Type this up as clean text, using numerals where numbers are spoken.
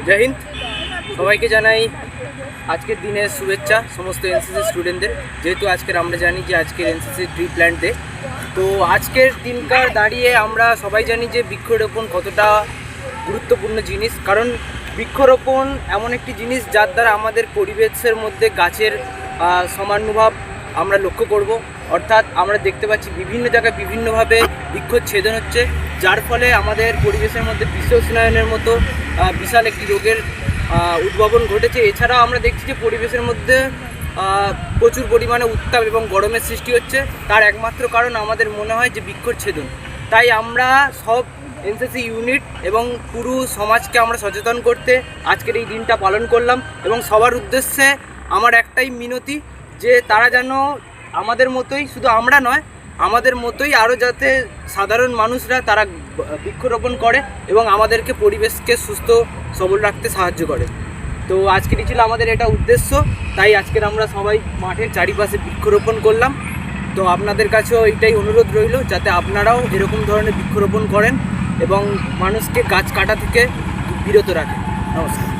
জয় হিন্দ। সবাইকে জানাই আজকের দিনের শুভেচ্ছা সমস্ত এনসিসি স্টুডেন্টদের। যেহেতু আজকের আমরা জানি যে আজকের এনসিসি ট্রি প্ল্যান্ট ডে, তো আজকের দিনকার দাঁড়িয়ে আমরা সবাই জানি যে বৃক্ষরোপণ কতটা গুরুত্বপূর্ণ জিনিস। কারণ বৃক্ষরোপণ এমন একটি জিনিস যার দ্বারা আমাদের পরিবেশের মধ্যে গাছের সমানুভাব আমরা লক্ষ্য করব। অর্থাৎ আমরা দেখতে পাচ্ছি বিভিন্ন জায়গায় বিভিন্নভাবে বৃক্ষচ্ছেদন হচ্ছে, যার ফলে আমাদের পরিবেশের মধ্যে বিশ্ব উষ্ণায়নের মতো বিশাল একটি রোগের উদ্ভাবন ঘটেছে। এছাড়াও আমরা দেখছি যে পরিবেশের মধ্যে প্রচুর পরিমাণে উত্তাপ এবং গরমের সৃষ্টি হচ্ছে। তার একমাত্র কারণ আমাদের মনে হয় যে বৃক্ষচ্ছেদন। তাই আমরা সব এনসিসি ইউনিট এবং পুরো সমাজকে আমরা সচেতন করতে আজকের এই দিনটা পালন করলাম। এবং সবার উদ্দেশ্যে আমার একটাই মিনতি যে তারা যেন আমাদের মতোই, শুধু আমরা নয়, আমাদের মতোই আরও যাতে সাধারণ মানুষরা তারা বৃক্ষরোপণ করে এবং আমাদেরকে পরিবেশকে সুস্থ সবল রাখতে সাহায্য করে। তো আজকেরই ছিল আমাদের এটা উদ্দেশ্য, তাই আজকের আমরা সবাই মাঠের চারিপাশে বৃক্ষরোপণ করলাম। তো আপনাদের কাছেও এইটাই অনুরোধ রইল যাতে আপনারাও এরকম ধরনের বৃক্ষরোপণ করেন এবং মানুষকে গাছ কাটা থেকে বিরত রাখেন। নমস্কার।